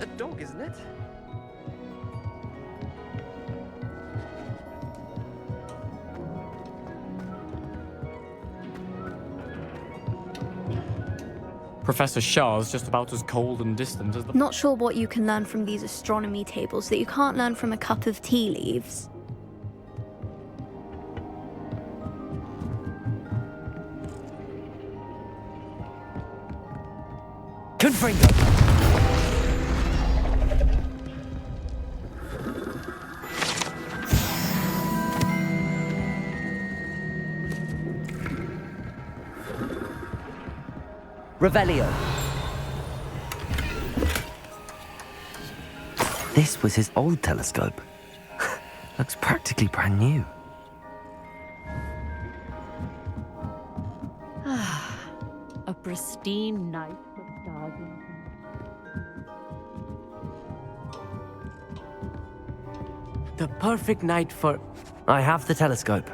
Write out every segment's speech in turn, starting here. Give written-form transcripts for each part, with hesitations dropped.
a dog, isn't it? Professor Shah's just about as cold and distant as the... Not sure what you can learn from these astronomy tables that you can't learn from a cup of tea leaves. Confringo! Revelio. This was his old telescope. Looks practically brand new. A pristine night for stargazing. The perfect night for... I have the telescope.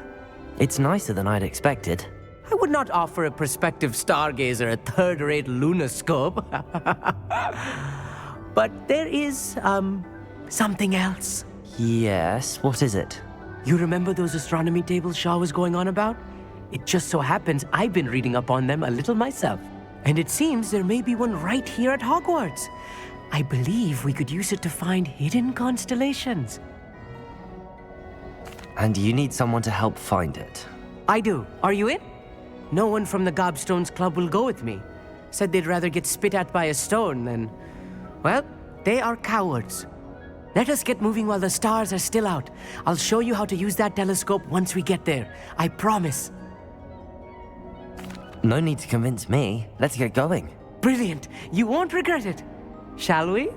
It's nicer than I'd expected. I would not offer a prospective stargazer a third-rate lunoscope. But there is, something else. Yes, what is it? You remember those astronomy tables Shaw was going on about? It just so happens I've been reading up on them a little myself. And it seems there may be one right here at Hogwarts. I believe we could use it to find hidden constellations. And you need someone to help find it? I do. Are you in? No one from the Gobstones Club will go with me. Said they'd rather get spit at by a stone than... Well, they are cowards. Let us get moving while the stars are still out. I'll show you how to use that telescope once we get there. I promise. No need to convince me. Let's get going. Brilliant. You won't regret it. Shall we?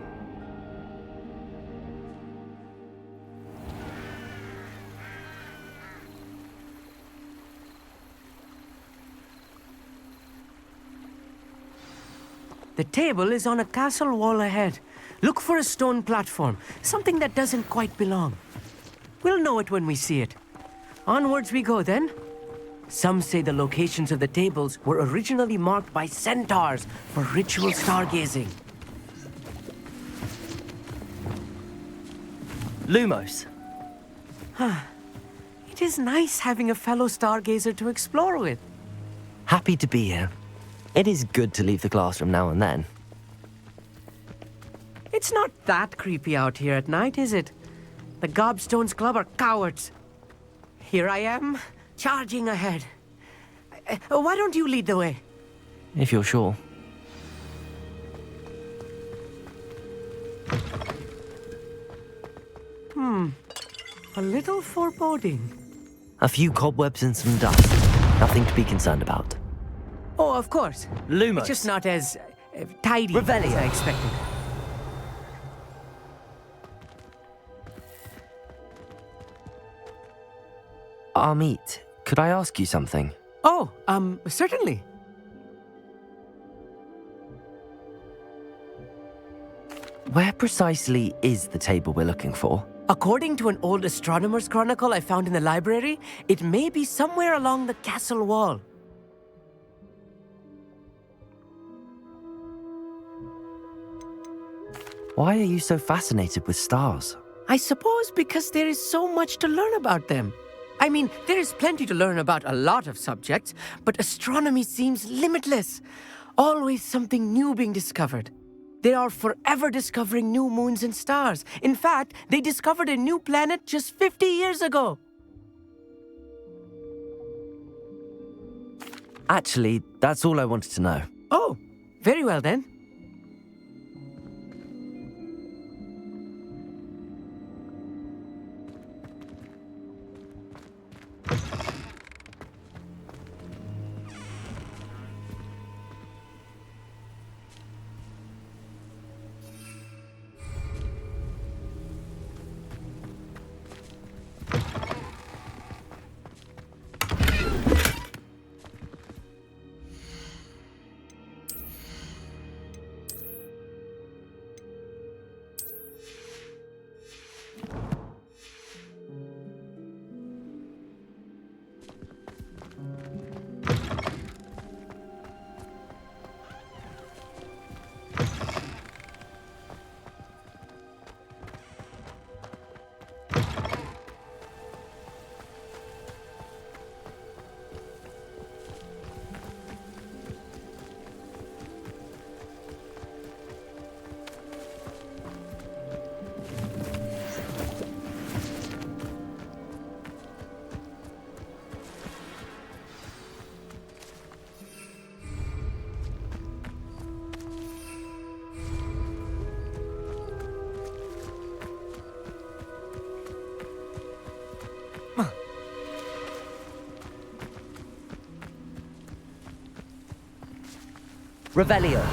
The table is on a castle wall ahead. Look for a stone platform, something that doesn't quite belong. We'll know it when we see it. Onwards we go then. Some say the locations of the tables were originally marked by centaurs for ritual stargazing. Lumos. It is nice having a fellow stargazer to explore with. Happy to be here. It is good to leave the classroom now and then. It's not that creepy out here at night, is it? The Gobstones Club are cowards. Here I am, charging ahead. Why don't you lead the way? If you're sure. A little foreboding. A few cobwebs and some dust. Nothing to be concerned about. Oh, of course. Lumos. It's just not as tidy as I expected. Amit, could I ask you something? Oh, certainly. Where precisely is the table we're looking for? According to an old astronomer's chronicle I found in the library, it may be somewhere along the castle wall. Why are you so fascinated with stars? I suppose because there is so much to learn about them. I mean, there is plenty to learn about a lot of subjects, but astronomy seems limitless. Always something new being discovered. They are forever discovering new moons and stars. In fact, they discovered a new planet just 50 years ago. Actually, that's all I wanted to know. Oh, very well then. Revelio.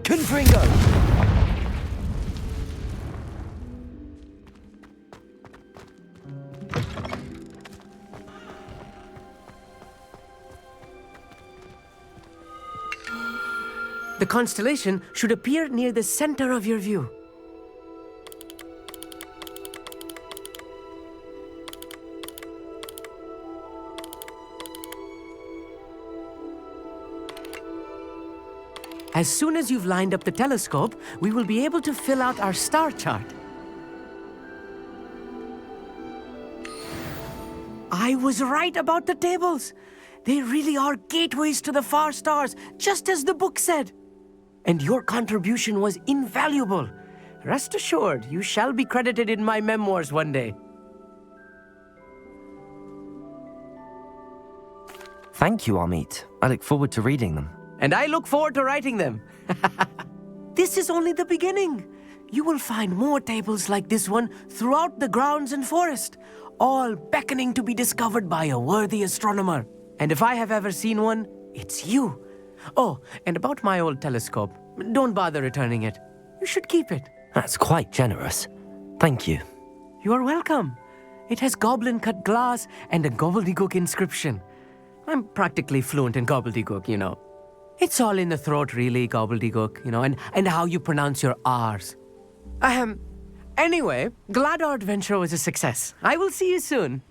Confringo! The constellation should appear near the center of your view. As soon as you've lined up the telescope, we will be able to fill out our star chart. I was right about the tables. They really are gateways to the far stars, just as the book said. And your contribution was invaluable. Rest assured, you shall be credited in my memoirs one day. Thank you, Amit. I look forward to reading them. And I look forward to writing them. This is only the beginning. You will find more tables like this one throughout the grounds and forest, all beckoning to be discovered by a worthy astronomer. And if I have ever seen one, it's you. Oh, and about my old telescope, don't bother returning it. You should keep it. That's quite generous. Thank you. You are welcome. It has goblin-cut glass and a gobbledygook inscription. I'm practically fluent in gobbledygook, you know. It's all in the throat, really, gobbledygook, you know, and how you pronounce your R's. Anyway, glad our adventure was a success. I will see you soon.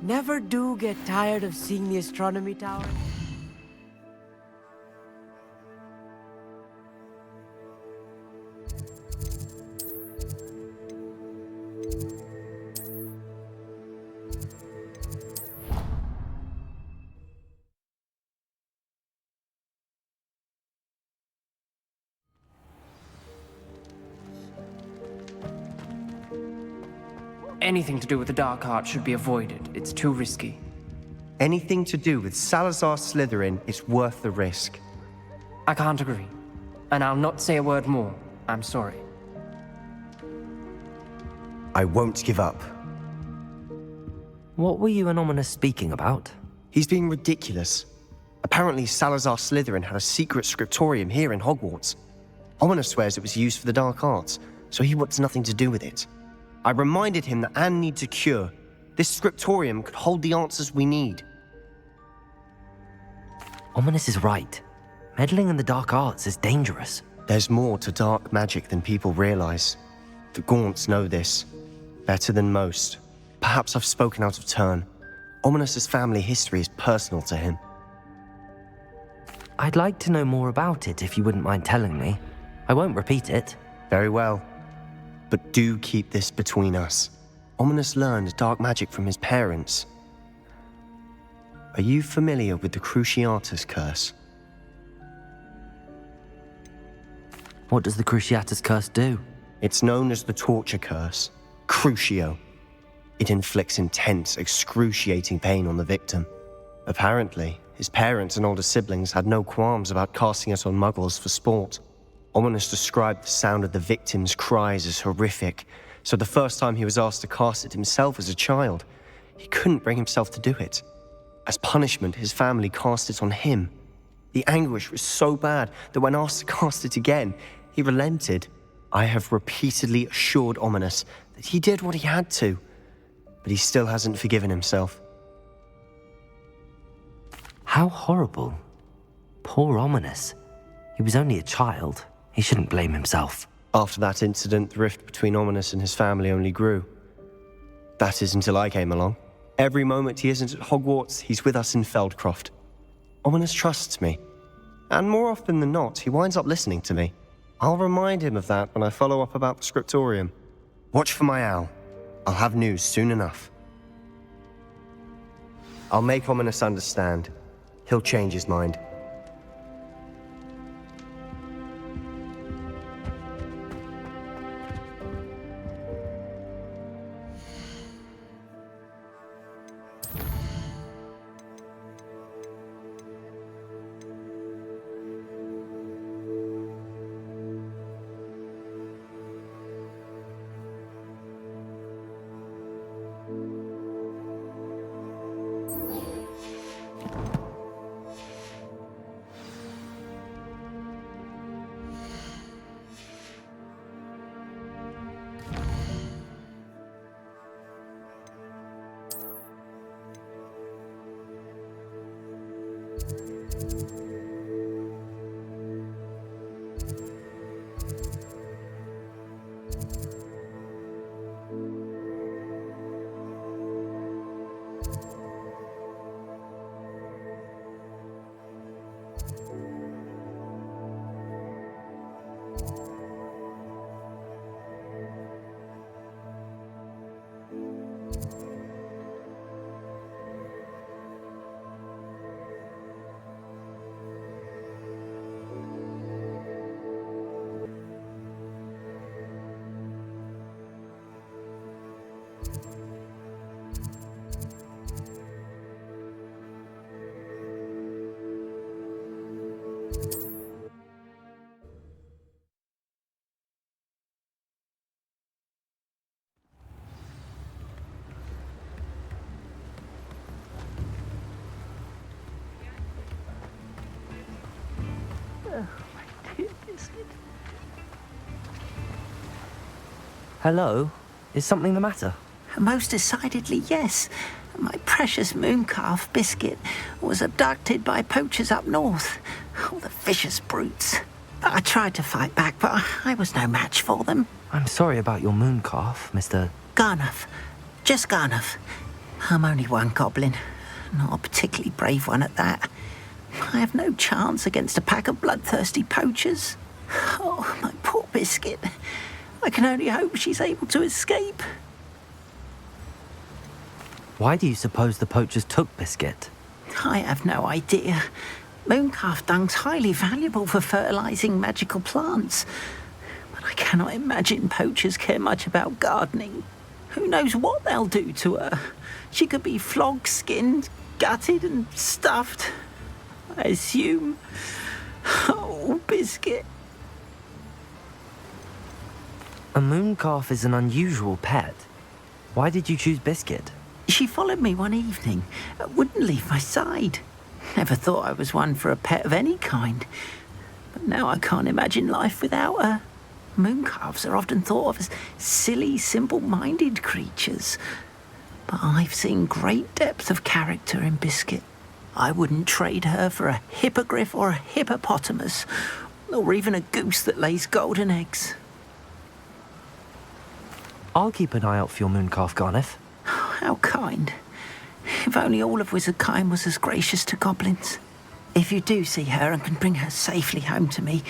Never do get tired of seeing the astronomy tower. Anything to do with the dark art should be avoided. It's too risky. Anything to do with Salazar Slytherin is worth the risk. I can't agree. And I'll not say a word more. I'm sorry. I won't give up. What were you and Ominous speaking about? He's being ridiculous. Apparently Salazar Slytherin had a secret scriptorium here in Hogwarts. Ominous swears it was used for the dark arts, so he wants nothing to do with it. I reminded him that Anne needs a cure. This scriptorium could hold the answers we need. Ominous is right. Meddling in the dark arts is dangerous. There's more to dark magic than people realize. The Gaunts know this. Better than most. Perhaps I've spoken out of turn. Ominous's family history is personal to him. I'd like to know more about it if you wouldn't mind telling me. I won't repeat it. Very well. But do keep this between us. Ominous learned dark magic from his parents. Are you familiar with the Cruciatus Curse? What does the Cruciatus Curse do? It's known as the Torture Curse, Crucio. It inflicts intense, excruciating pain on the victim. Apparently, his parents and older siblings had no qualms about casting it on muggles for sport. Ominous described the sound of the victim's cries as horrific, So the first time he was asked to cast it himself as a child, he couldn't bring himself to do it. As punishment, his family cast it on him. The anguish was so bad that when asked to cast it again, he relented. I have repeatedly assured Ominous that he did what he had to, but he still hasn't forgiven himself. How horrible. Poor Ominous. He was only a child. He shouldn't blame himself. After that incident, the rift between Ominous and his family only grew. That is until I came along. Every moment he isn't at Hogwarts, he's with us in Feldcroft. Ominous trusts me. And more often than not, he winds up listening to me. I'll remind him of that when I follow up about the scriptorium. Watch for my owl. I'll have news soon enough. I'll make Ominous understand. He'll change his mind. Hello? Is something the matter? Most decidedly, yes. My precious mooncalf, Biscuit, was abducted by poachers up north. Oh, the vicious brutes. I tried to fight back, but I was no match for them. I'm sorry about your mooncalf, Mr. Garnuff. Just Garnuff. I'm only one goblin. Not a particularly brave one at that. I have no chance against a pack of bloodthirsty poachers. Oh, my poor Biscuit. I can only hope she's able to escape. Why do you suppose the poachers took Biscuit? I have no idea. Mooncalf dung's highly valuable for fertilizing magical plants. But I cannot imagine poachers care much about gardening. Who knows what they'll do to her? She could be flogged, skinned, gutted and stuffed. I assume. Oh, Biscuit. A mooncalf is an unusual pet. Why did you choose Biscuit? She followed me one evening, wouldn't leave my side. Never thought I was one for a pet of any kind. But now I can't imagine life without her. Mooncalves are often thought of as silly, simple-minded creatures. But I've seen great depth of character in Biscuit. I wouldn't trade her for a hippogriff or a hippopotamus, or even a goose that lays golden eggs. I'll keep an eye out for your mooncalf, Garniff. How kind. If only all of Wizardkind was as gracious to goblins. If you do see her and can bring her safely home to me,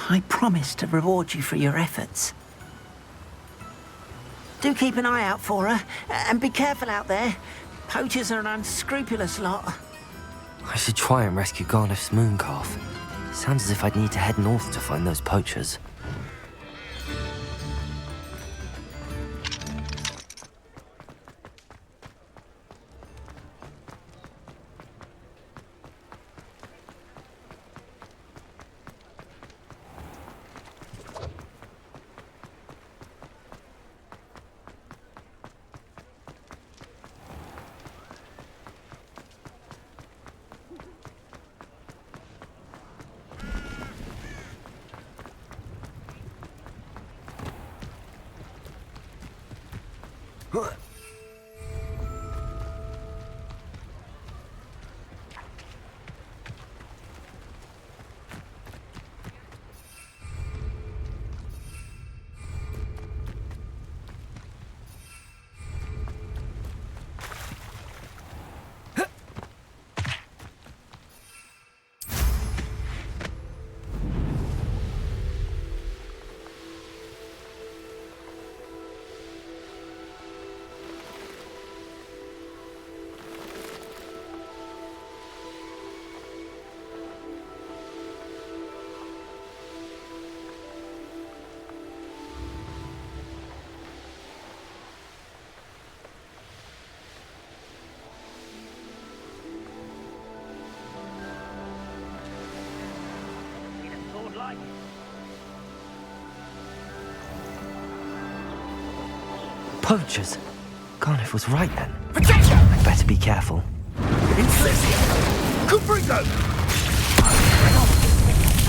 I promise to reward you for your efforts. Do keep an eye out for her, and be careful out there. Poachers are an unscrupulous lot. I should try and rescue Garniff's mooncalf. Sounds as if I'd need to head north to find those poachers. Poachers. Garniff was right then. I'd better be careful. Confringo!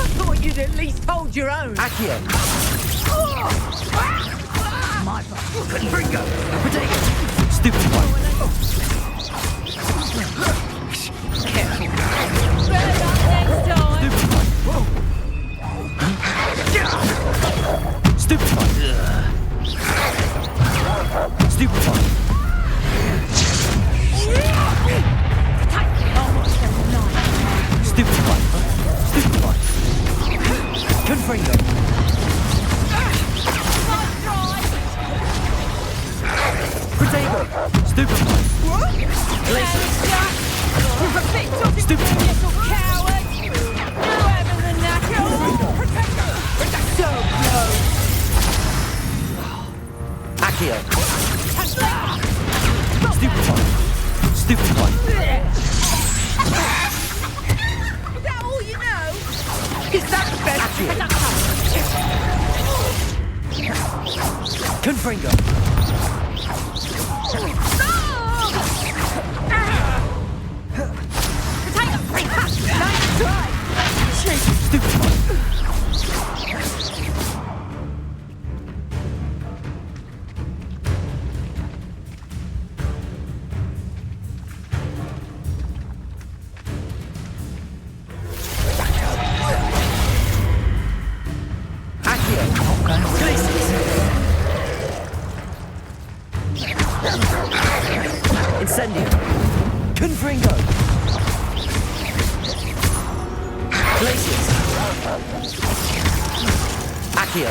I thought you'd at least hold your own. Accio! Confringo! Potato! Stupid one! Stupid one! Stupid one! Stupid one! Stupid one! Confringo! Potato! Stupid one! Stupid one! Accio! Stupid one! Stupid one! Is that all you know? Is that the best? Confringo! Nice try! Stupid one! Incendio! Confringo! Glacius! Accio!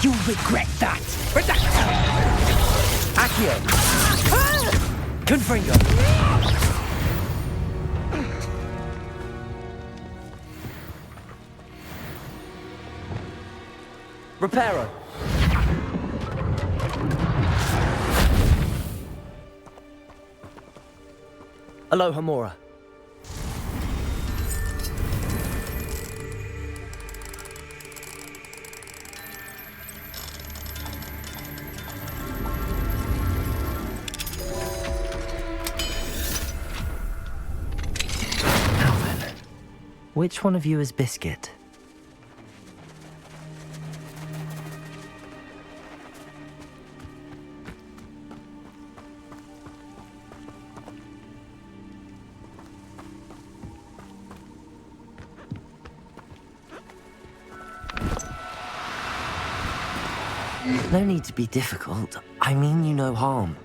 You'll regret that! Accio! Confringo! Reparo! Aloha Mora. Now then, which one of you is Biscuit? No need to be difficult. I mean you no harm.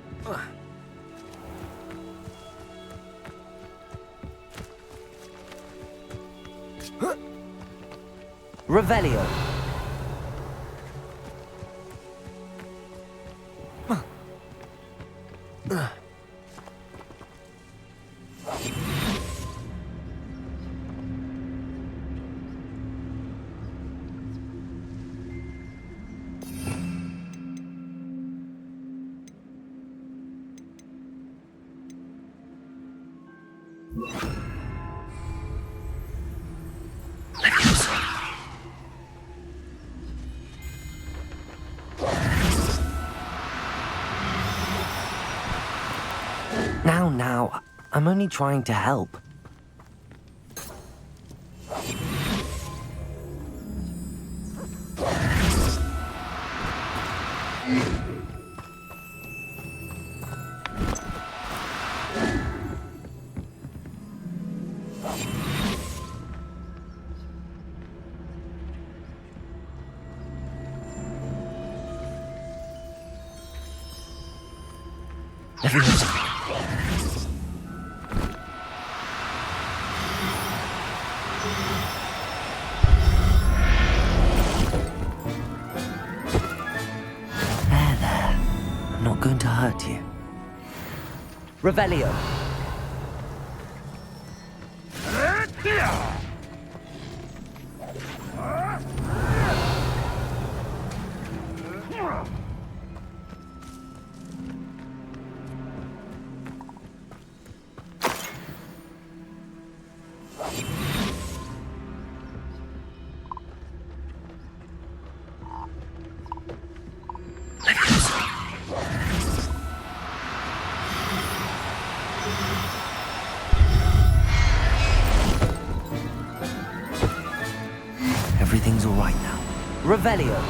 Revelio. Now, I'm only trying to help. I'm not going to hurt you. Revelio. Everything's all right now. Revelio.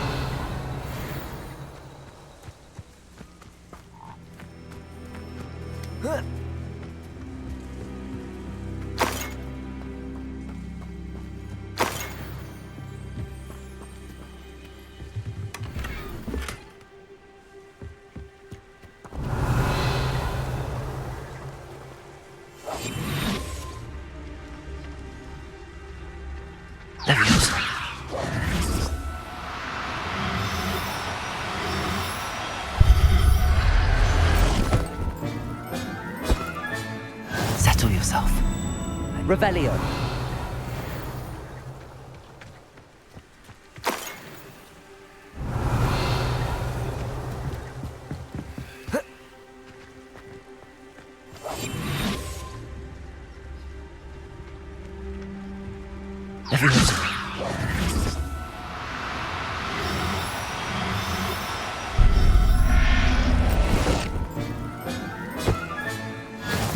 Settle yourself. Revelio.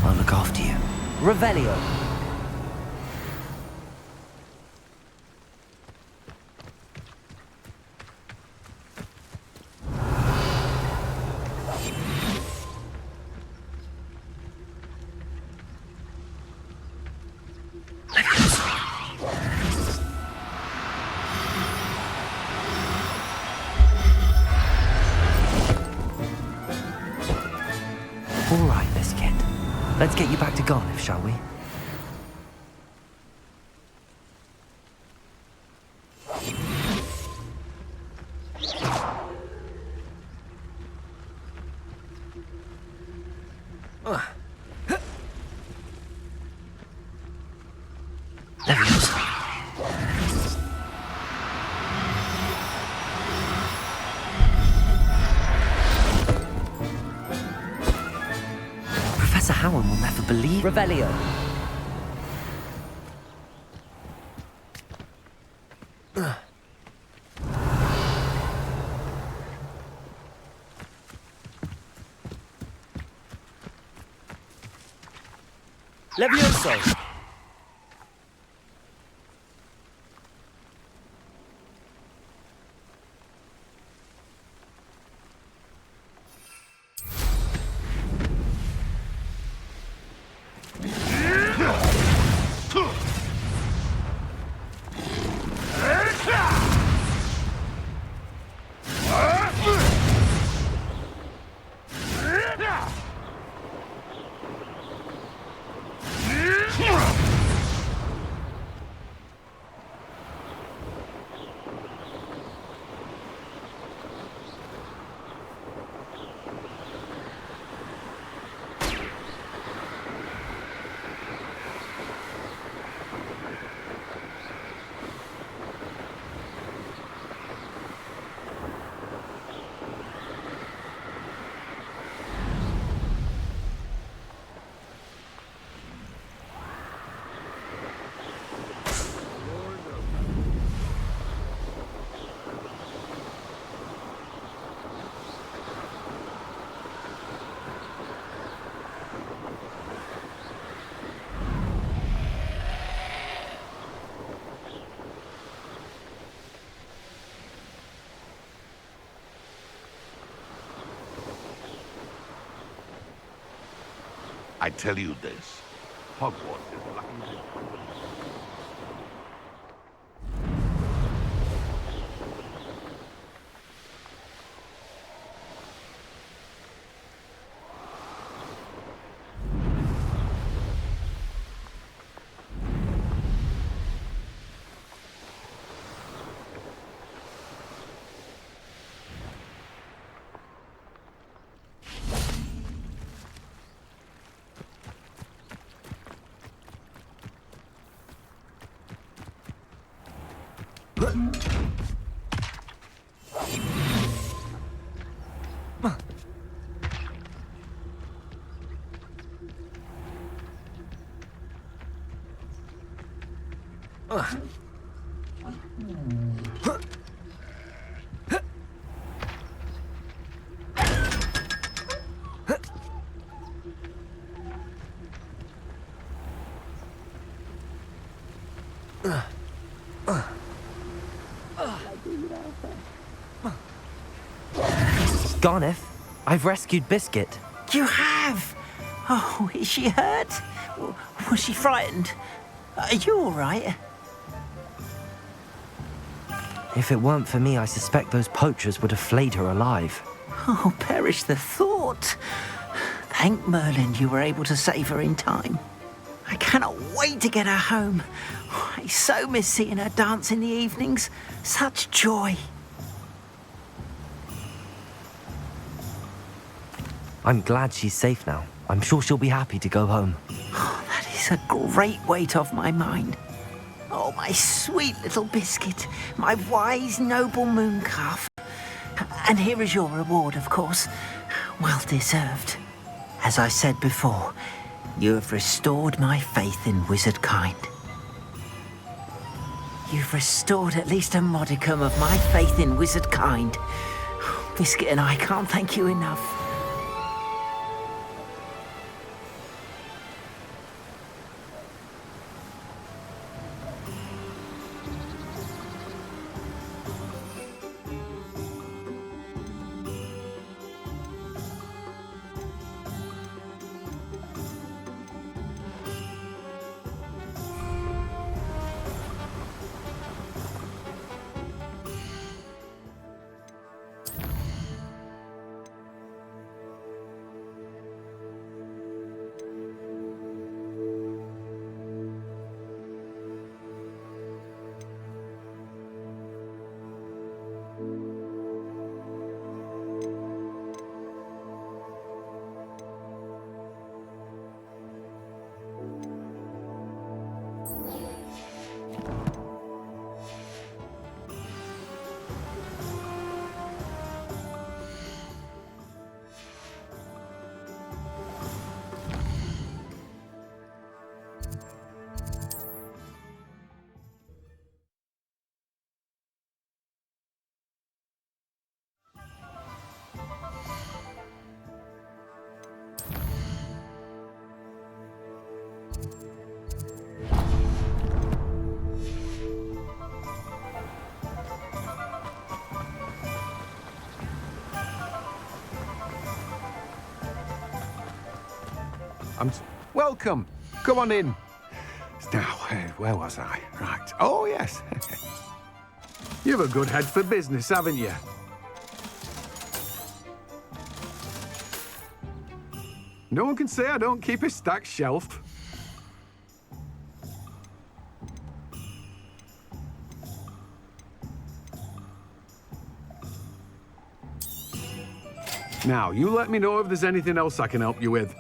I'll look after you. Revelio. All right, Miss Kid. Let's get you back to Garliff, shall we? Professor Howard will never believe. Revelio. Levioso! I tell you this, Hogwarts is lucky. Garneth, I've rescued Biscuit. You have? Oh, is she hurt? Was she frightened? Are you all right? If it weren't for me, I suspect those poachers would have flayed her alive. Oh, perish the thought. Thank Merlin you were able to save her in time. I cannot wait to get her home. I so miss seeing her dance in the evenings. Such joy. I'm glad she's safe now. I'm sure she'll be happy to go home. Oh, that is a great weight off my mind. Oh, my sweet little Biscuit, my wise, noble moon calf. And here is your reward, of course. Well deserved. As I said before, you have restored my faith in wizard kind. You've restored at least a modicum of my faith in wizard kind. Biscuit and I can't thank you enough. Welcome. Come on in. Now, where was I? Right. Oh, yes. You've a good head for business, haven't you? No one can say I don't keep a stacked shelf. Now, you let me know if there's anything else I can help you with.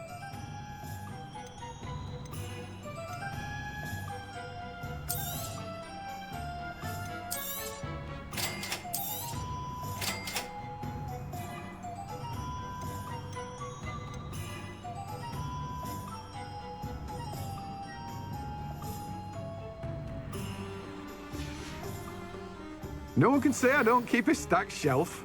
No one can say I don't keep a stacked shelf.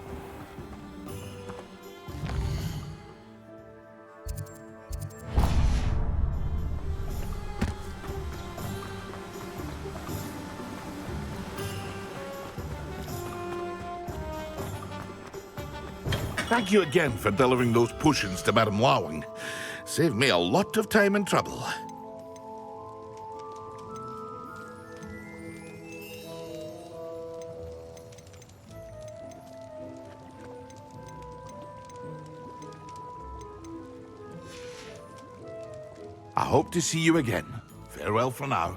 Thank you again for delivering those potions to Madame Lawing. Saved me a lot of time and trouble. I hope to see you again. Farewell for now.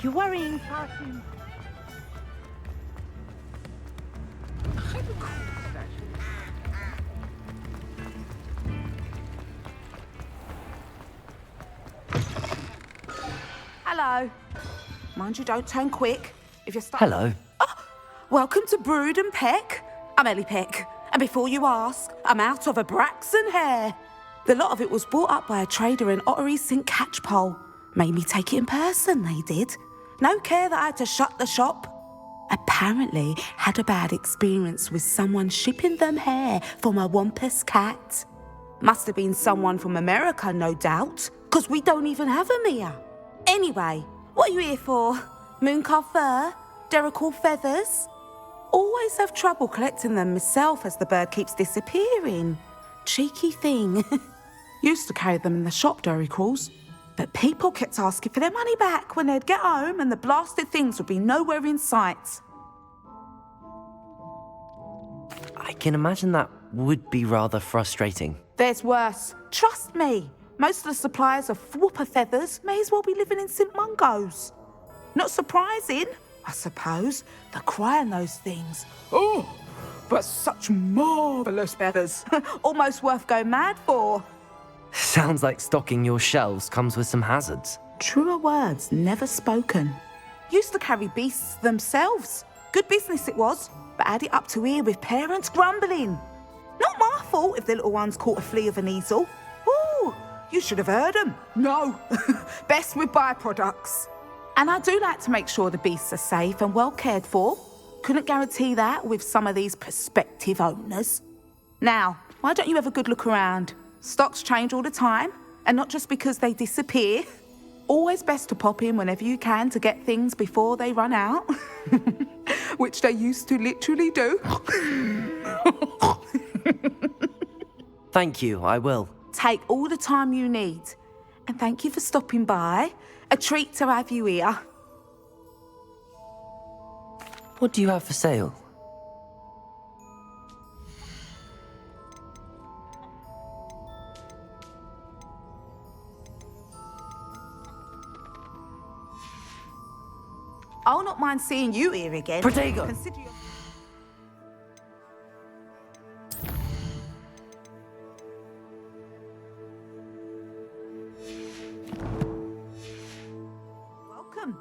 You're worrying, Parkin. Hello. Mind you, don't turn quick. If you're stuck. Hello. Welcome to Brood and Peck. I'm Ellie Peck. And before you ask, I'm out of a Braxton hair. The lot of it was bought up by a trader in Ottery St. Catchpole. Made me take it in person, they did. No care that I had to shut the shop. Apparently had a bad experience with someone shipping them hair from a Wampus cat. Must have been someone from America, no doubt, because we don't even have them here. Anyway, what are you here for? Mooncalf fur? Derrickle feathers? Always have trouble collecting them myself as the bird keeps disappearing. Cheeky thing. Used to carry them in the shop, Derricles. But people kept asking for their money back when they'd get home and the blasted things would be nowhere in sight. I can imagine that would be rather frustrating. There's worse. Trust me. Most of the suppliers of whooper feathers may as well be living in St. Mungo's. Not surprising, I suppose, the cry on those things. Oh, but such marvellous feathers. Almost worth going mad for. Sounds like stocking your shelves comes with some hazards. Truer words never spoken. Used to carry beasts themselves. Good business it was, but had it up to here with parents grumbling. Not my fault if the little ones caught a flea of an easel. Ooh, you should have heard them. No, best with byproducts. And I do like to make sure the beasts are safe and well cared for. Couldn't guarantee that with some of these prospective owners. Now, why don't you have a good look around? Stocks change all the time, and not just because they disappear. Always best to pop in whenever you can to get things before they run out. Which they used to literally do. Thank you, I will. Take all the time you need. And thank you for stopping by. A treat to have you here. What do you have for sale? I'll not mind seeing you here again. Protego! Consider your... Welcome.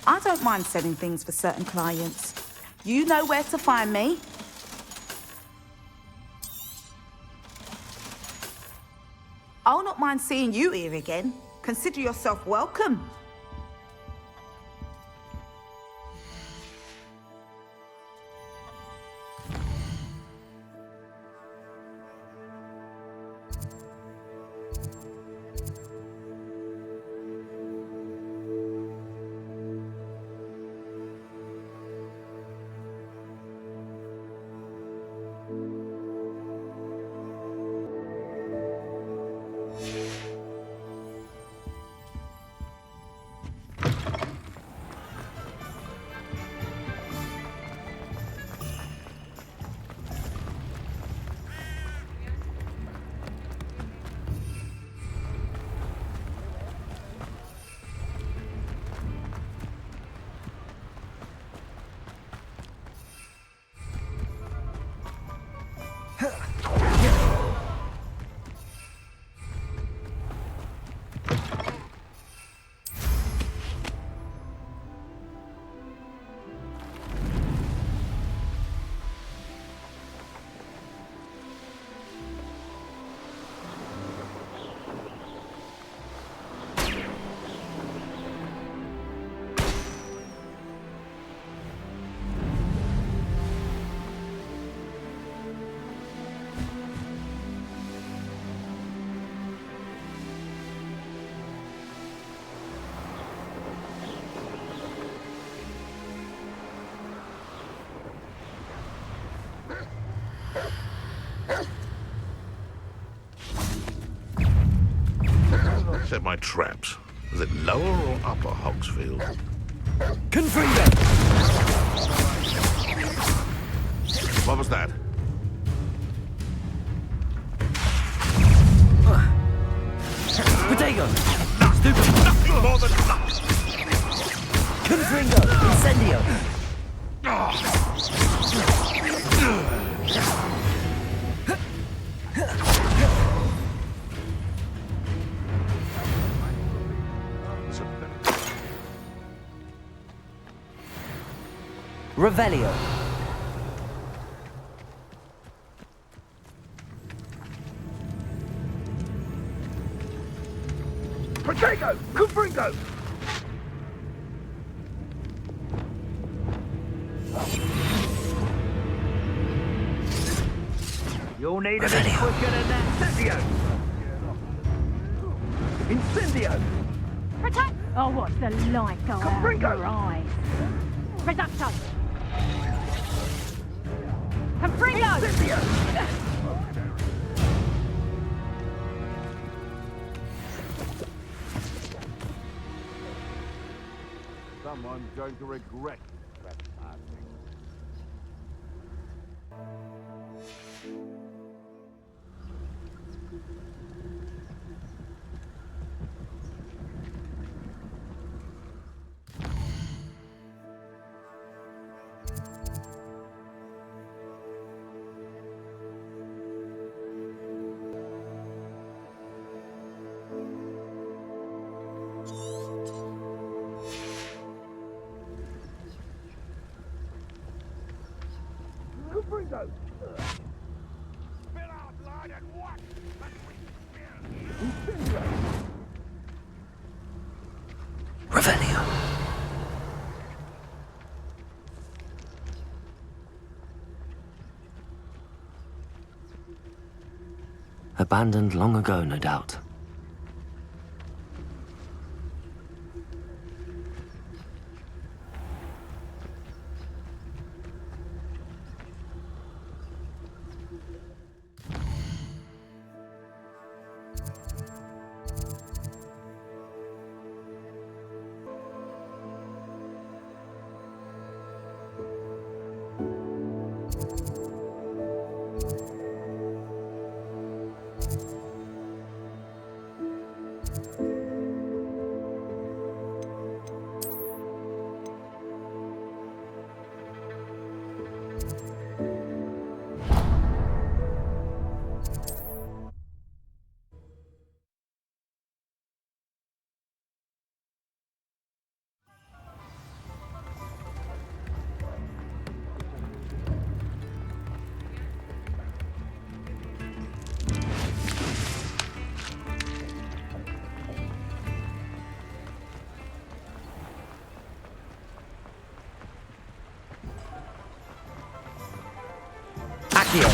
I don't mind selling things for certain clients. You know where to find me. I'll not mind seeing you here again. Consider yourself welcome. set my traps? Is it lower or upper Hogsfield? Confringo! What was that? Potato! Nothing more than nuts! Confringo! Incendio! Revelio. Potato! Confringo! You'll need a bit quicker than that. Incendio! Incendio! Protect! Oh, what's the light go out of your eyes? Reducto! Confringo! Incendio! Someone's going to regret that passing. Confringo! Spit out blood and what? Incendio! Revelio. Abandoned long ago, no doubt. Accio.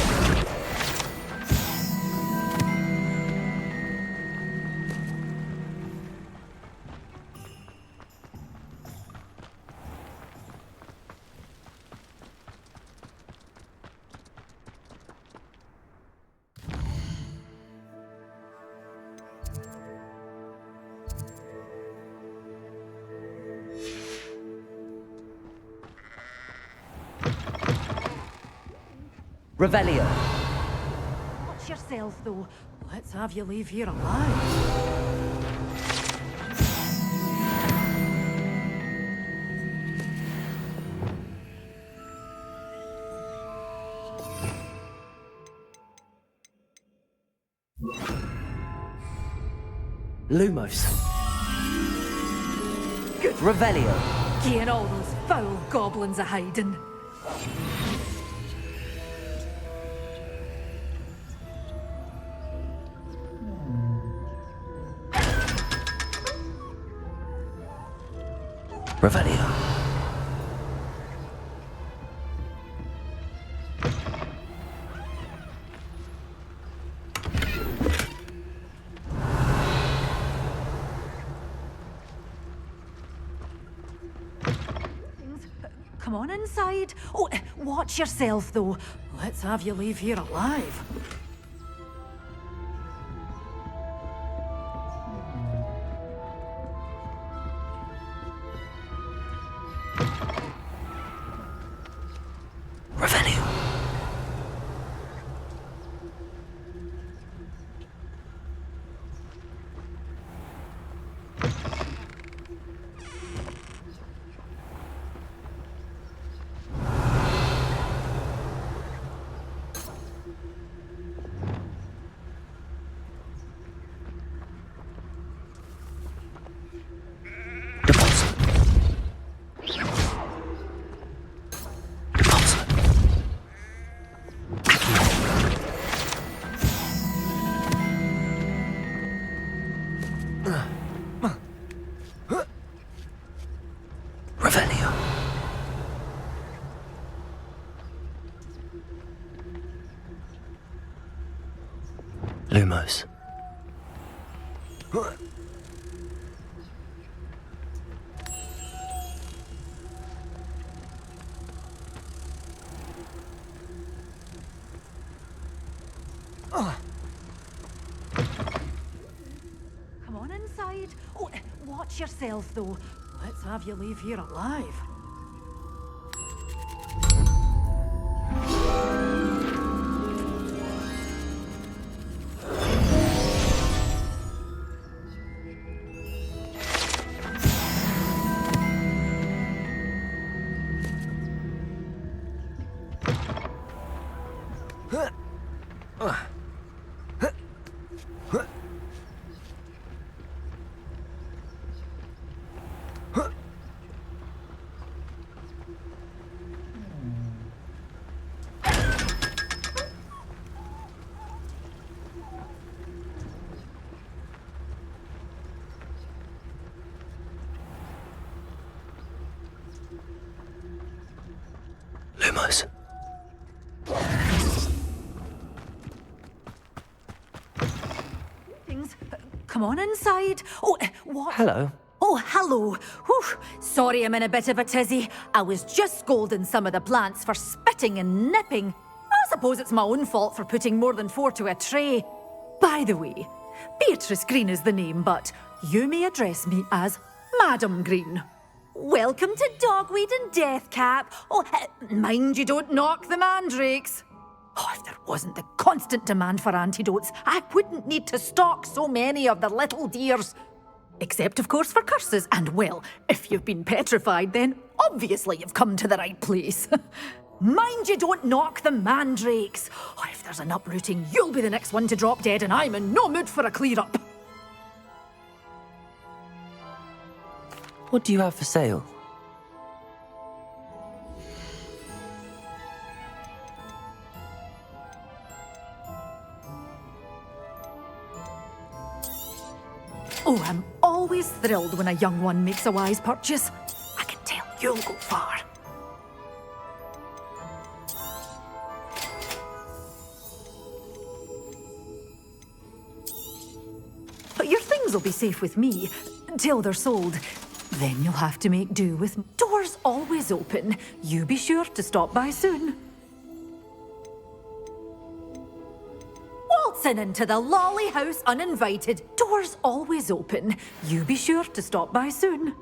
Revelio. Watch yourself, though. Let's have you leave here alive. Lumos. Revelio. Getting all those foul goblins a hiding. Revelio. Come on inside. Oh, watch yourself, though. Let's have you leave here alive. Revelio. Revelio. Lumos. Come on inside. Oh, watch yourself, though. Let's have you leave here alive. Lumos. Things. Come on inside. Oh, what? Hello. Oh, hello. Whew. Sorry I'm in a bit of a tizzy. I was just scolding some of the plants for spitting and nipping. I suppose it's my own fault for putting more than 4 to a tray. By the way, Beatrice Green is the name, but you may address me as Madam Green. Welcome to Dogweed and Deathcap. Oh, mind you don't knock the mandrakes. Oh, if there wasn't the constant demand for antidotes, I wouldn't need to stock so many of the little dears. Except, of course, for curses. And, well, if you've been petrified, then obviously you've come to the right place. Mind you don't knock the mandrakes. Oh, if there's an uprooting, you'll be the next one to drop dead, and I'm in no mood for a clear-up. What do you have for sale? Oh, I'm always thrilled when a young one makes a wise purchase. I can tell you'll go far. But your things will be safe with me, till they're sold. Then you'll have to make do with... Doors always open. You be sure to stop by soon. Waltzing into the lolly house uninvited. Doors always open. You be sure to stop by soon.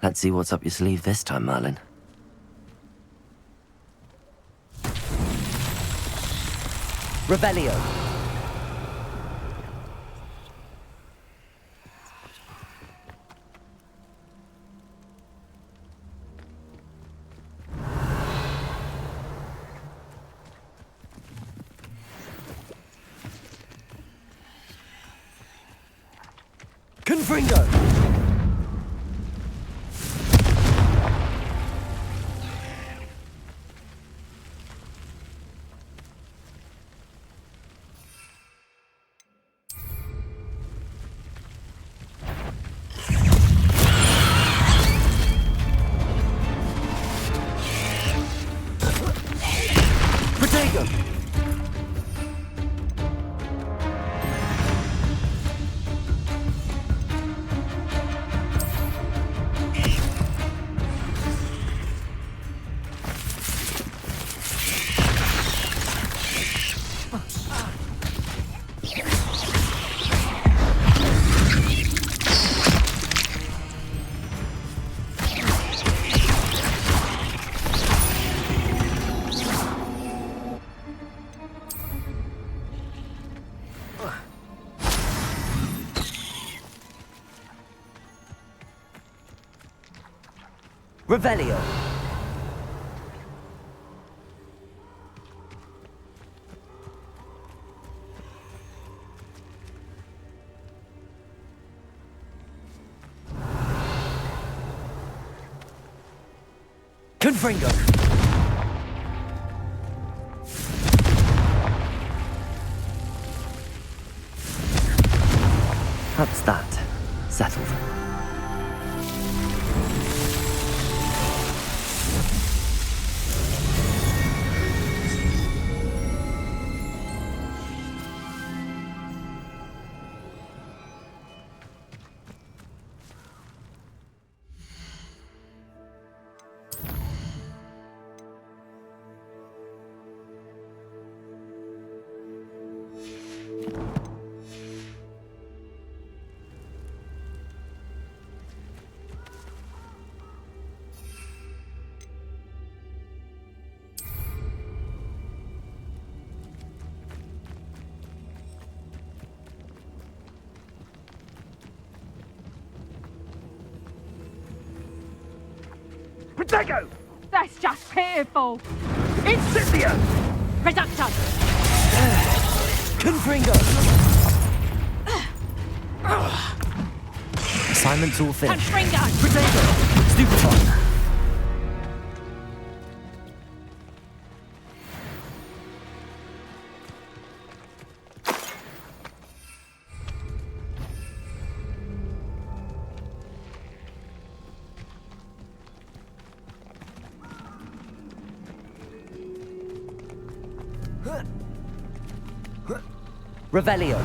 Let's see what's up your sleeve this time, Merlin. Revelio. Confringo! Protego! Revelio. Confringo. That's that. Settled. Protego! That's just pitiful. Incipio! Reduction. Confringo! Assignment's all finished. Confringo. Protego! Stupefy! Revelio.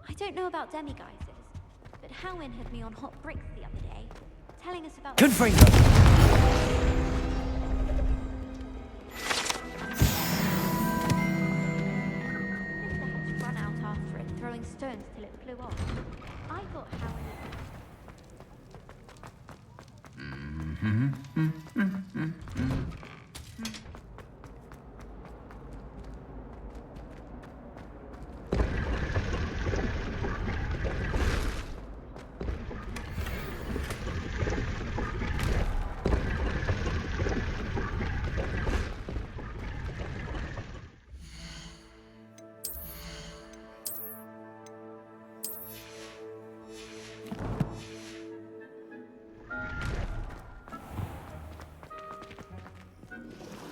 I don't know about demiguises, but Howin had me on hot bricks the other day, telling us about... Confringo! Had to run out after it, throwing stones till it flew off. I thought Howin...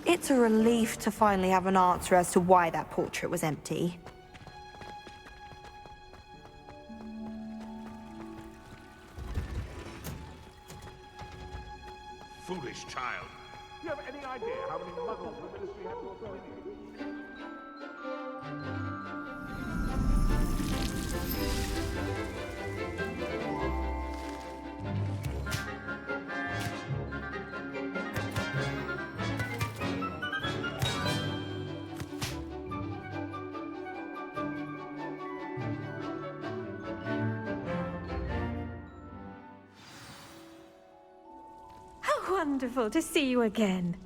It's a relief to finally have an answer as to why that portrait was empty. Foolish child. Do you have any idea how many muggles the Ministry have to throw in here? Wonderful to see you again.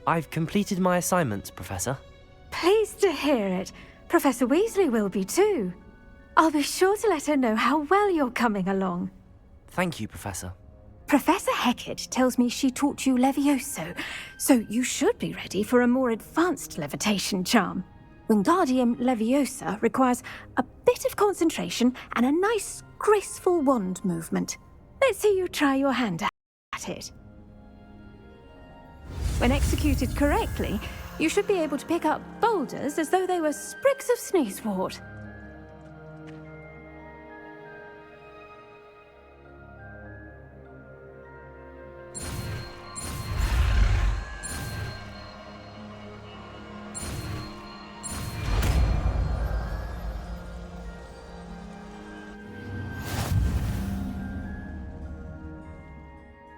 I've completed my assignments, Professor. Pleased to hear it. Professor Weasley will be too. I'll be sure to let her know how well you're coming along. Thank you, Professor. Professor Hecat tells me she taught you Levioso, so you should be ready for a more advanced levitation charm. Wingardium Leviosa requires a bit of concentration and a nice graceful wand movement. Let's see you try your hand at it. When executed correctly, you should be able to pick up boulders as though they were sprigs of sneezewort.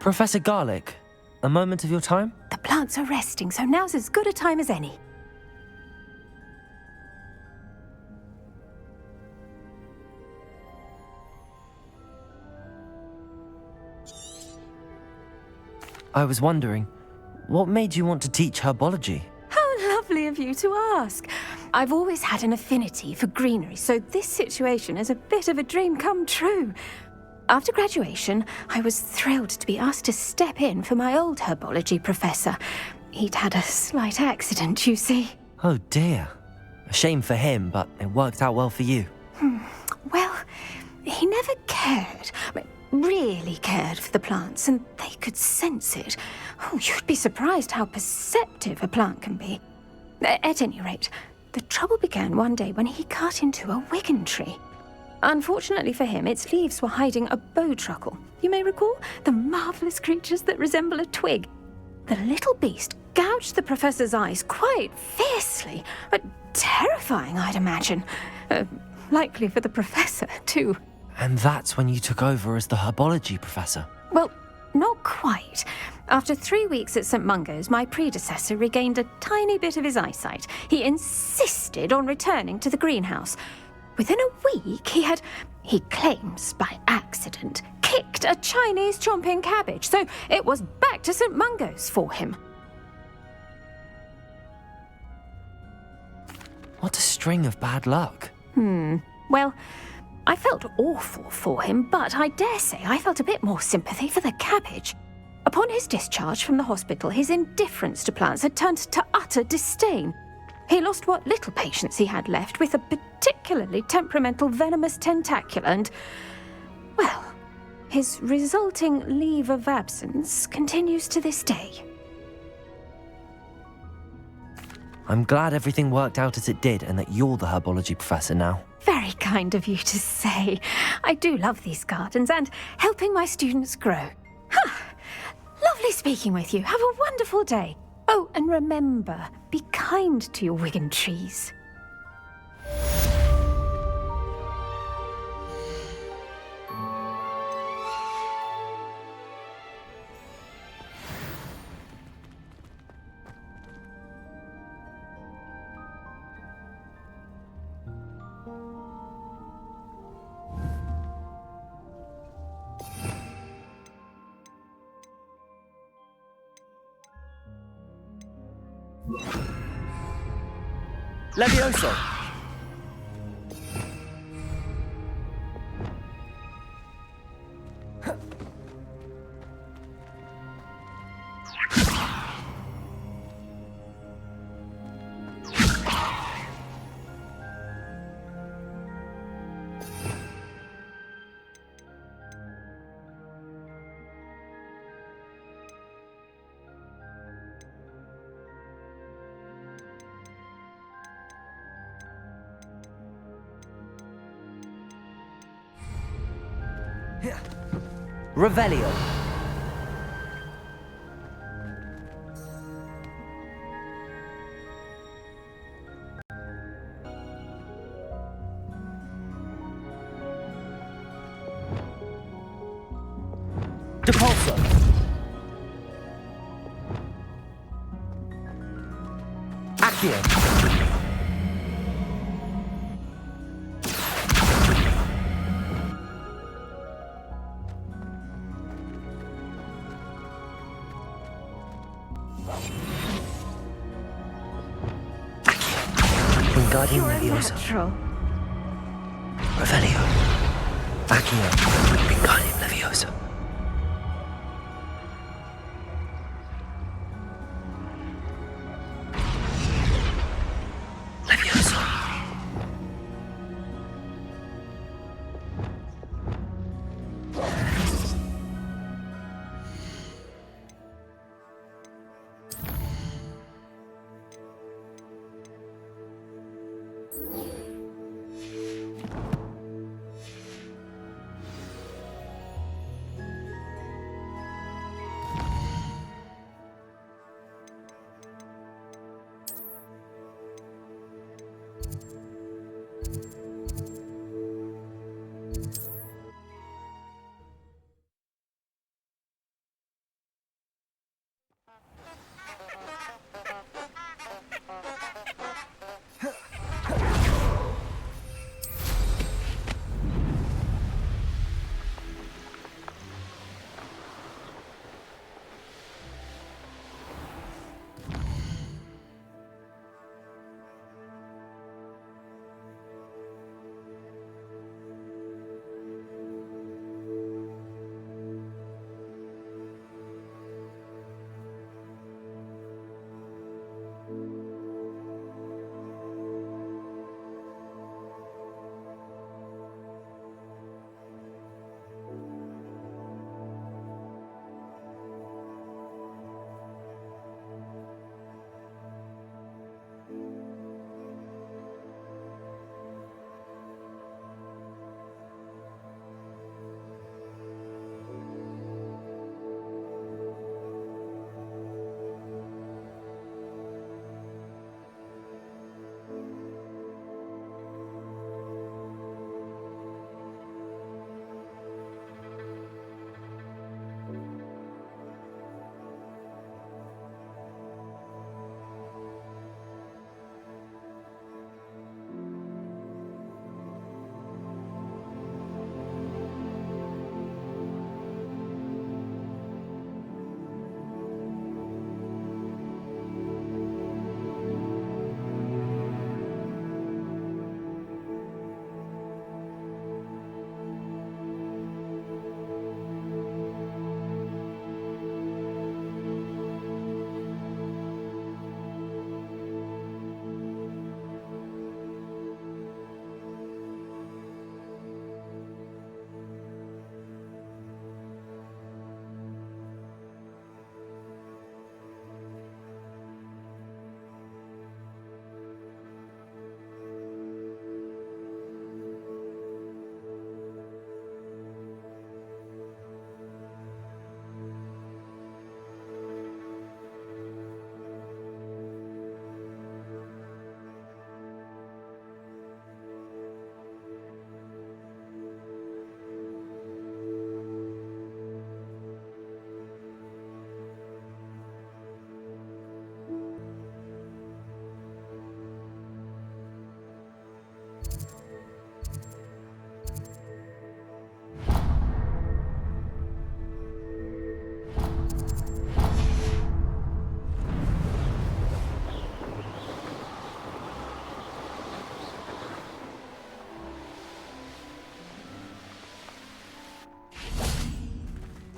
Professor Garlic, a moment of your time? The plants are resting, so now's as good a time as any. I was wondering, what made you want to teach herbology? How lovely of you to ask. I've always had an affinity for greenery, so this situation is a bit of a dream come true. After graduation, I was thrilled to be asked to step in for my old herbology professor. He'd had a slight accident, you see. Oh dear. A shame for him, but it worked out well for you. Well, he never cared, really cared for the plants, and they could sense it. Oh, you'd be surprised how perceptive a plant can be. At any rate, the trouble began one day when he cut into a wigan tree. Unfortunately for him, its leaves were hiding a bowtruckle. You may recall the marvellous creatures that resemble a twig. The little beast gouged the professor's eyes quite fiercely, but terrifying, I'd imagine. Likely for the professor, too. And that's when you took over as the herbology professor? Well, not quite. After 3 weeks at St. Mungo's, my predecessor regained a tiny bit of his eyesight. He insisted on returning to the greenhouse. Within a week, he claims by accident, kicked a Chinese chomping cabbage, so it was back to St. Mungo's for him. What a string of bad luck. Well, I felt awful for him, but I dare say I felt a bit more sympathy for the cabbage. Upon his discharge from the hospital, his indifference to plants had turned to utter disdain. He lost what little patience he had left with a particularly temperamental venomous tentacula and, well, his resulting leave of absence continues to this day. I'm glad everything worked out as it did and that you're the herbology professor now. Very kind of you to say. I do love these gardens and helping my students grow. Lovely speaking with you. Have a wonderful day. Oh, and remember, be kind to your wigan trees. Levioso! Revelio. Depulso. Accio. Wingardium Leviosa. Revelio. Accio. Wingardium Leviosa. Leviosa.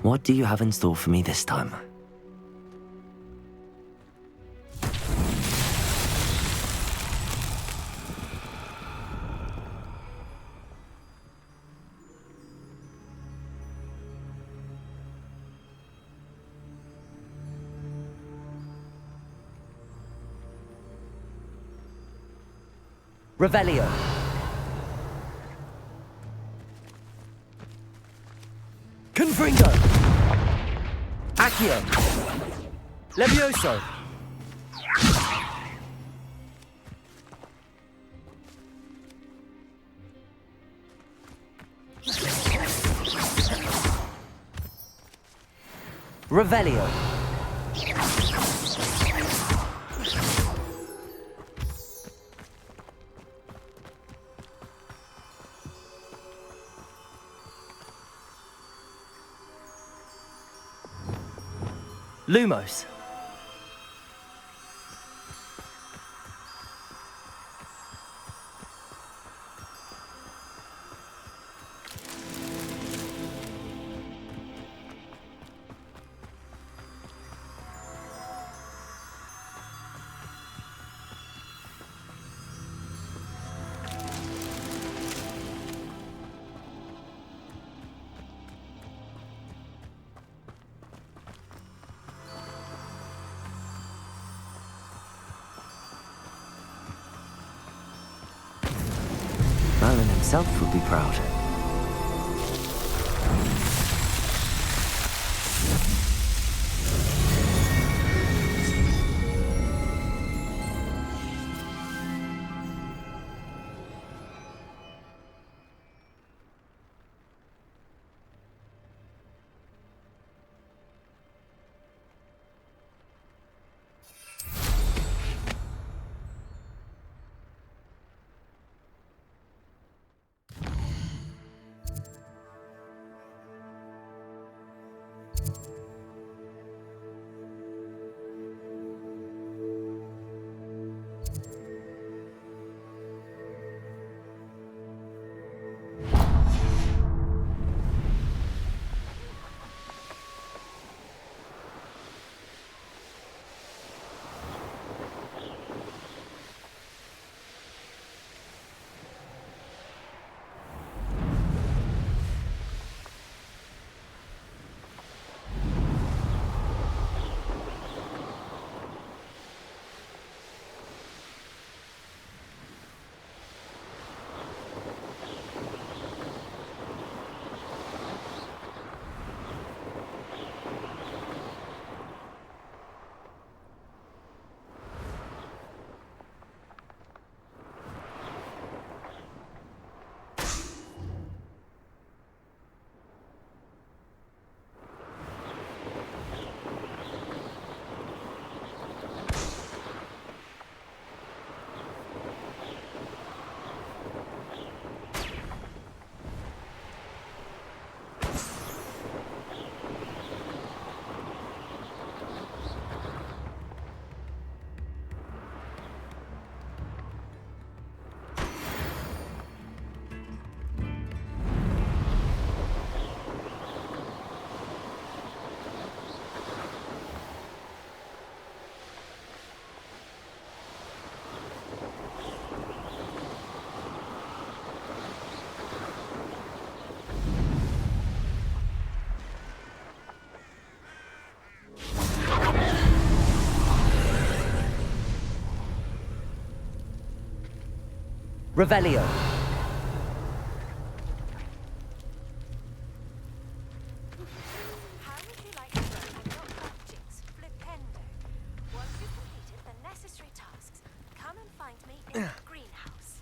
What do you have in store for me this time? Revelio. Confringo. Accio. Levioso. Revelio. Lumos. Merlin himself would be proud. Revelio. How would you like to run your objects flipendo? Once you've completed the necessary tasks, come and find me in the greenhouse.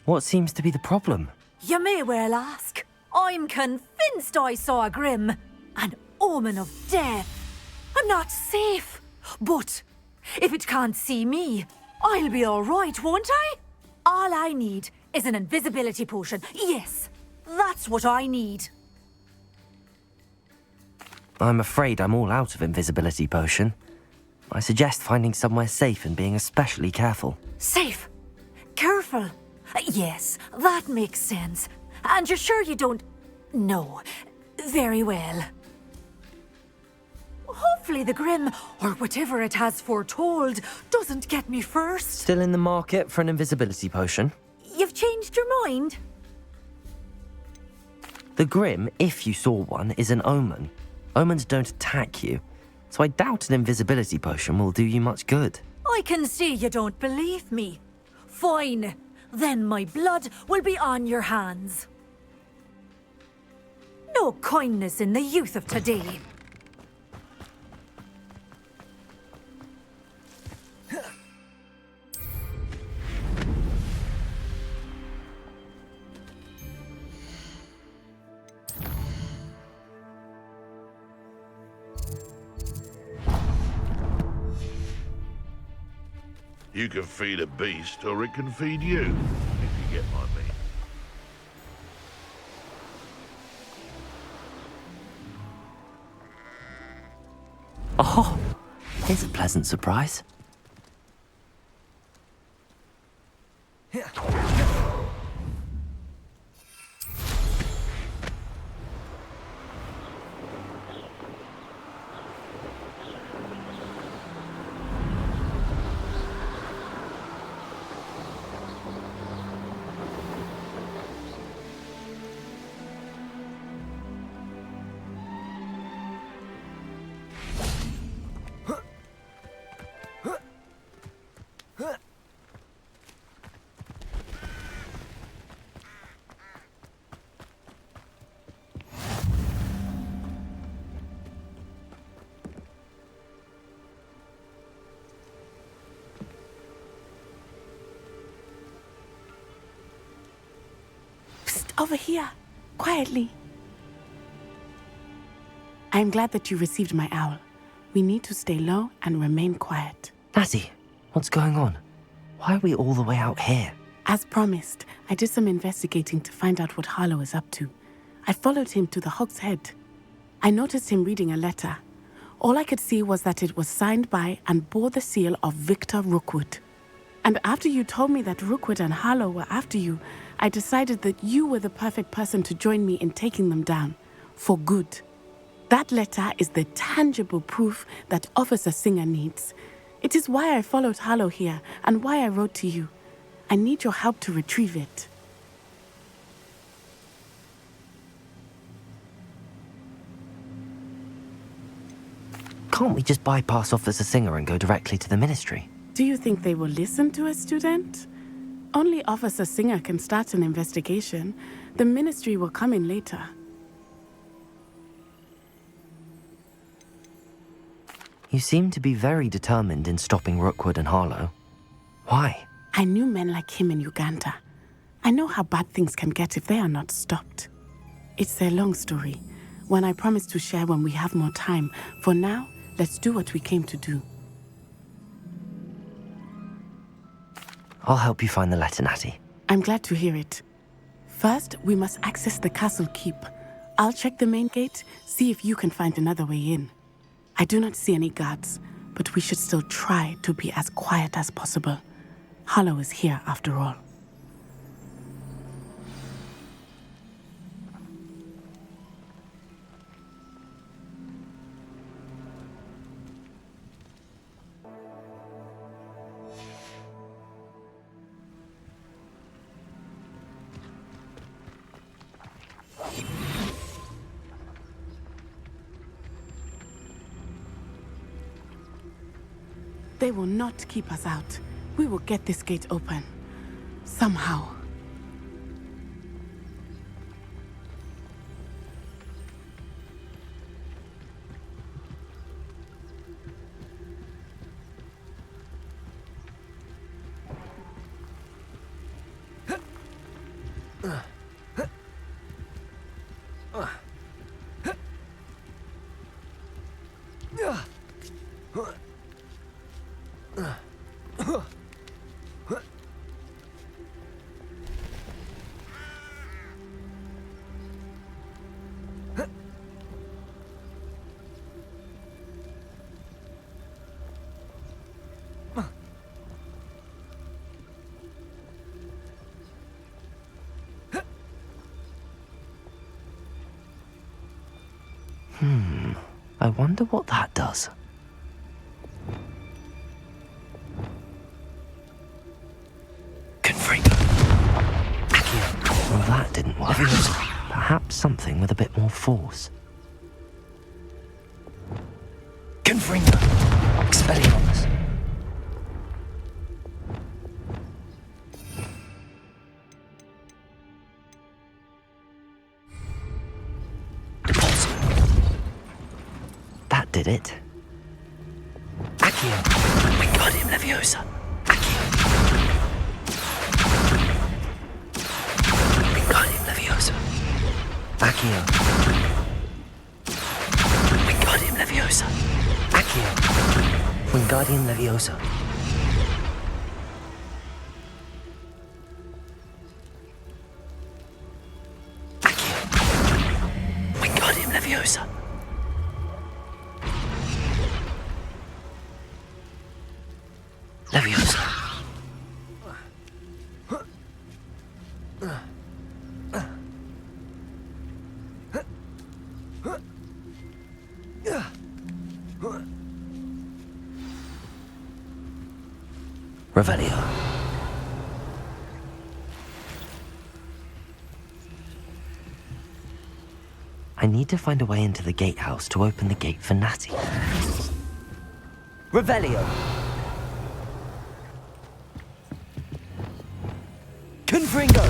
What seems to be the problem? You may well ask. I'm convinced convinced I saw a Grim, an omen of death. I'm not safe. But if it can't see me, I'll be all right, won't I? All I need is an invisibility potion. Yes, that's what I need. I'm afraid I'm all out of invisibility potion. I suggest finding somewhere safe and being especially careful. Safe. Careful. Yes, that makes sense. And you're sure you don't... No. Very well. Hopefully the Grim, or whatever it has foretold, doesn't get me first. Still in the market for an invisibility potion? You've changed your mind? The Grim, if you saw one, is an omen. Omens don't attack you, so I doubt an invisibility potion will do you much good. I can see you don't believe me. Fine. Then my blood will be on your hands. No kindness in the youth of today. You can feed a beast, or it can feed you, if you get my meaning. Oh, here's a pleasant surprise. Over here, quietly. I'm glad that you received my owl. We need to stay low and remain quiet. Natty, what's going on? Why are we all the way out here? As promised, I did some investigating to find out what Harlow is up to. I followed him to the Hog's Head. I noticed him reading a letter. All I could see was that it was signed by and bore the seal of Victor Rookwood. And after you told me that Rookwood and Harlow were after you, I decided that you were the perfect person to join me in taking them down, for good. That letter is the tangible proof that Officer Singer needs. It is why I followed Harlow here and why I wrote to you. I need your help to retrieve it. Can't we just bypass Officer Singer and go directly to the Ministry? Do you think they will listen to a student? Only Officer Singer can start an investigation. The Ministry will come in later. You seem to be very determined in stopping Rookwood and Harlow. Why? I knew men like him in Uganda. I know how bad things can get if they are not stopped. It's a long story, one I promise to share when we have more time. For now, let's do what we came to do. I'll help you find the letter, Natty. I'm glad to hear it. First, we must access the castle keep. I'll check the main gate, see if you can find another way in. I do not see any guards, but we should still try to be as quiet as possible. Harlow is here after all. They will not keep us out. We will get this gate open. Somehow. I wonder what that does. Confringo. Accio. Well, that didn't work. Perhaps something with a bit more force. Confringo. Expelliarmus. That did it. Accio. Wingardium Leviosa. Accio. Wingardium Leviosa. Accio. Wingardium Leviosa. Accio. Wingardium Leviosa. Accio. Wingardium Leviosa. Leviosa. Revelio. I need to find a way into the gatehouse to open the gate for Natty. Revelio. Confringo!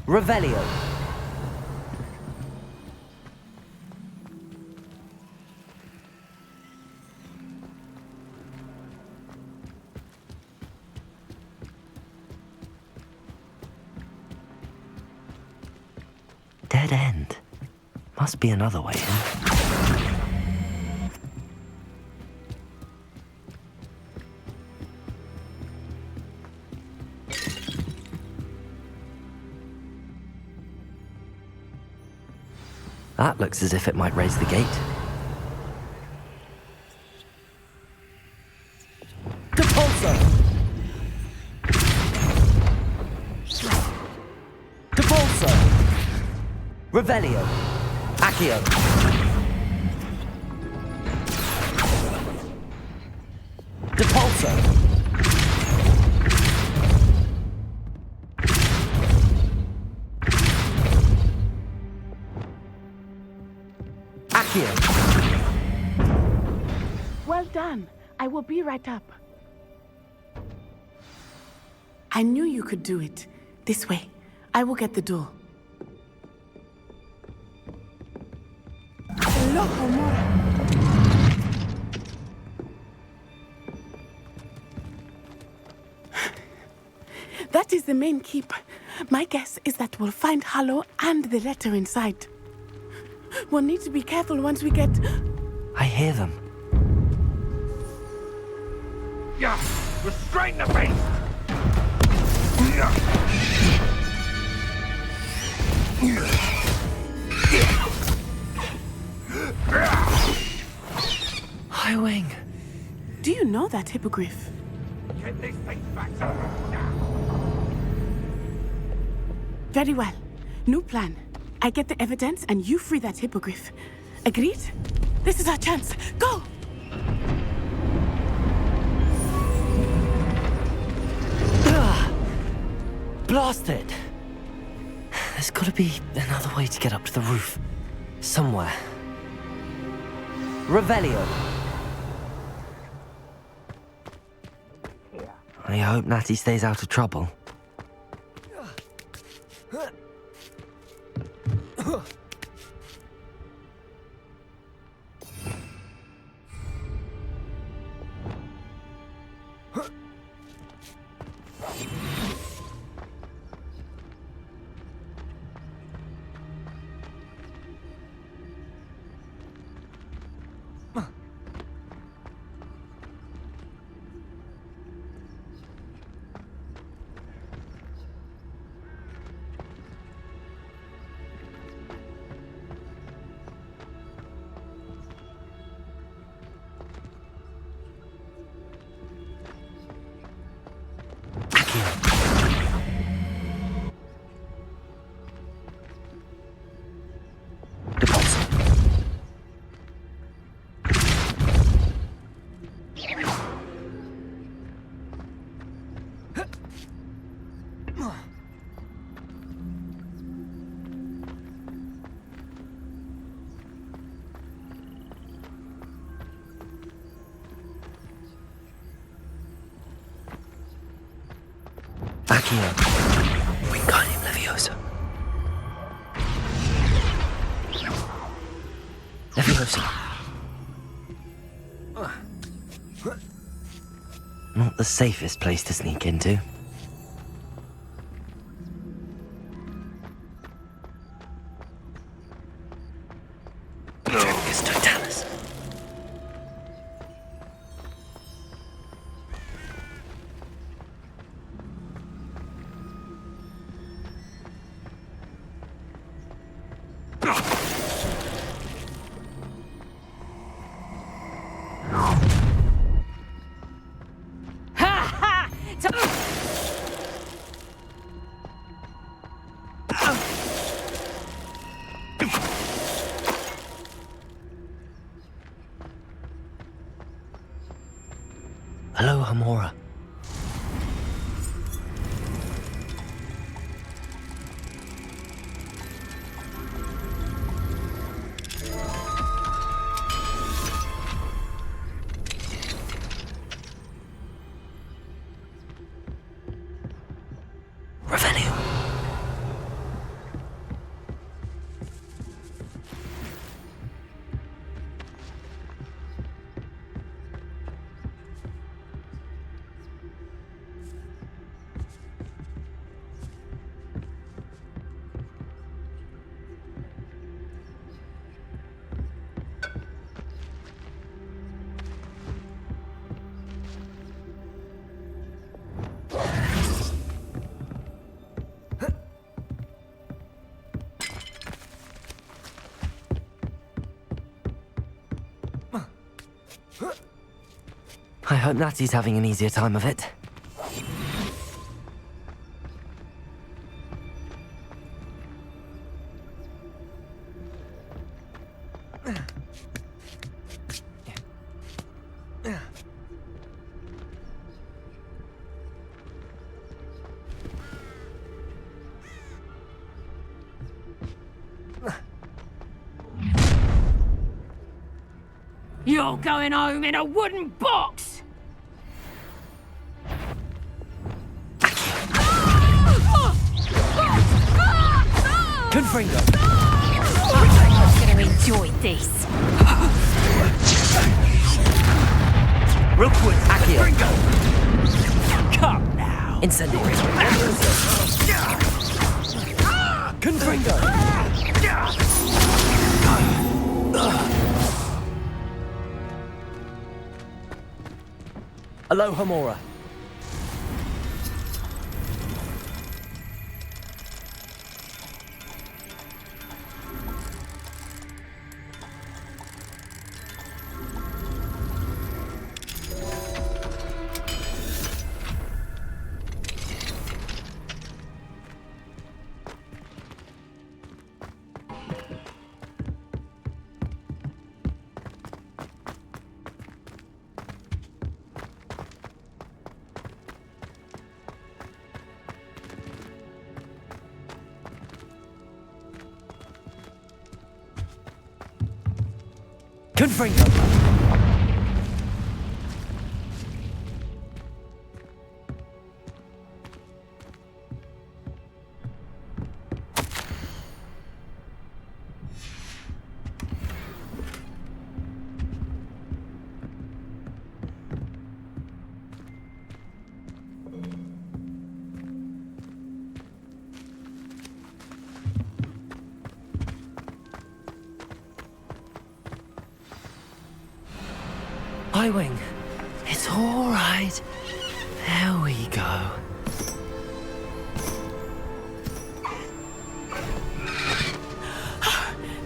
Revelio. Dead end. Must be another way in. That looks as if it might raise the gate. Depulso! Depulso! Revelio! Accio! Depulso! Well done. I will be right up. I knew you could do it. This way. I will get the door. Loco Mora. That is the main keep. My guess is that we'll find Hallow and the letter inside. We'll need to be careful once we get... I hear them. Yeah, restrain the beast! Highwing. Do you know that hippogriff? Get these things back to Very well. New plan. I get the evidence and you free that hippogriff. Agreed? This is our chance. Go! Blast it! There's gotta be another way to get up to the roof. Somewhere. Revelio. I hope Natty stays out of trouble. Deposit. Accio. Wingardium Leviosa. Leviosa. Not the safest place to sneak into. Tragus Totalis. Hello, Hamora. Revelio. I hope Natty's having an easier time of it. You're going home in a wooden box! Confringo! I'm gonna enjoy this. Real quick, Accio. Come now. Incendiary. Confringo! Hello, Hamora. Confringo! I-Wing. It's all right. There we go.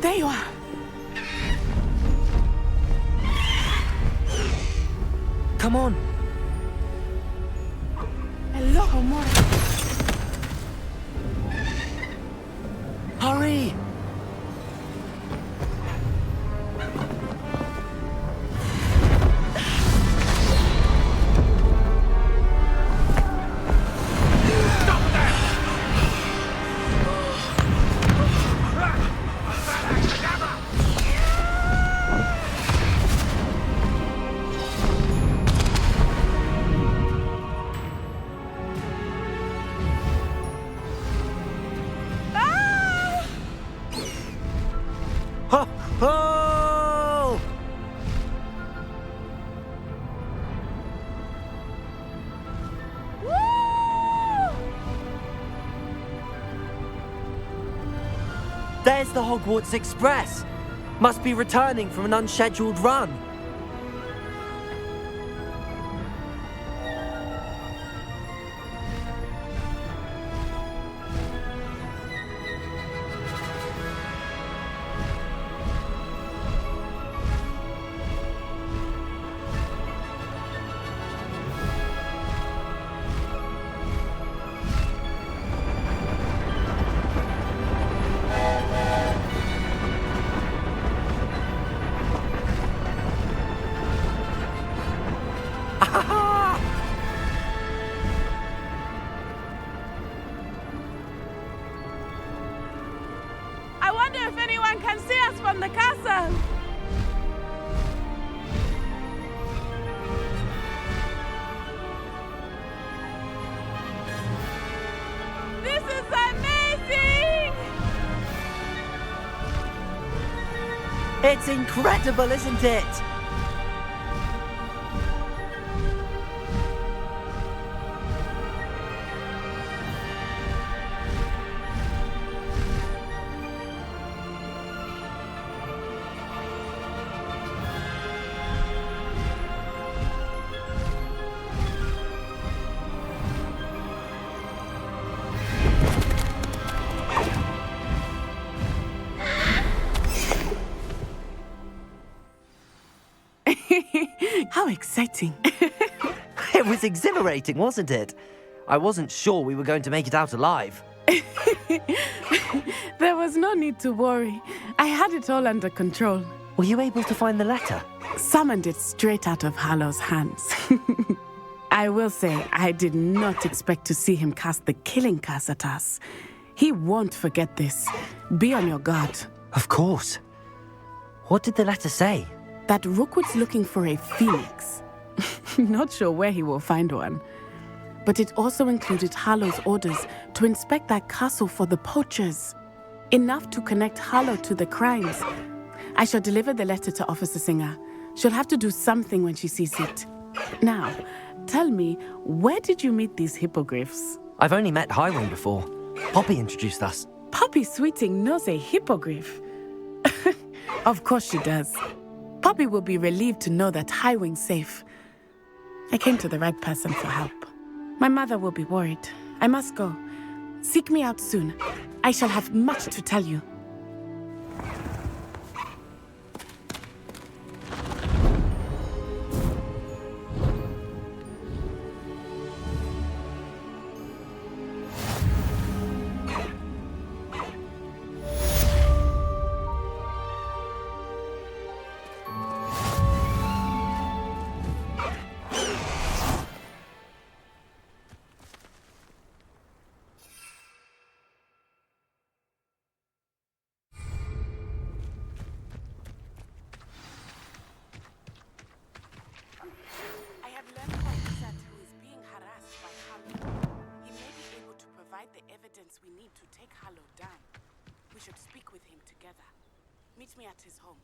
There you are. Come on. Look. Hurry! Ho! Ho! There's the Hogwarts Express! Must be returning from an unscheduled run. I wonder if anyone can see us from the castle. This is amazing! It's incredible, isn't it? How exciting. It was exhilarating, wasn't it? I wasn't sure we were going to make it out alive. There was no need to worry. I had it all under control. Were you able to find the letter? Summoned it straight out of Hallow's hands. I will say, I did not expect to see him cast the killing curse at us. He won't forget this. Be on your guard. Of course. What did the letter say? That Rookwood's looking for a phoenix. Not sure where he will find one. But it also included Hallow's orders to inspect that castle for the poachers. Enough to connect Hallow to the crimes. I shall deliver the letter to Officer Singer. She'll have to do something when she sees it. Now, tell me, where did you meet these hippogriffs? I've only met Highwing before. Poppy introduced us. Poppy Sweeting knows a hippogriff. Of course she does. Poppy will be relieved to know that Highwing's safe. I came to the right person for help. My mother will be worried. I must go. Seek me out soon. I shall have much to tell you. We need to take Hallow down. We should speak with him together. Meet me at his home.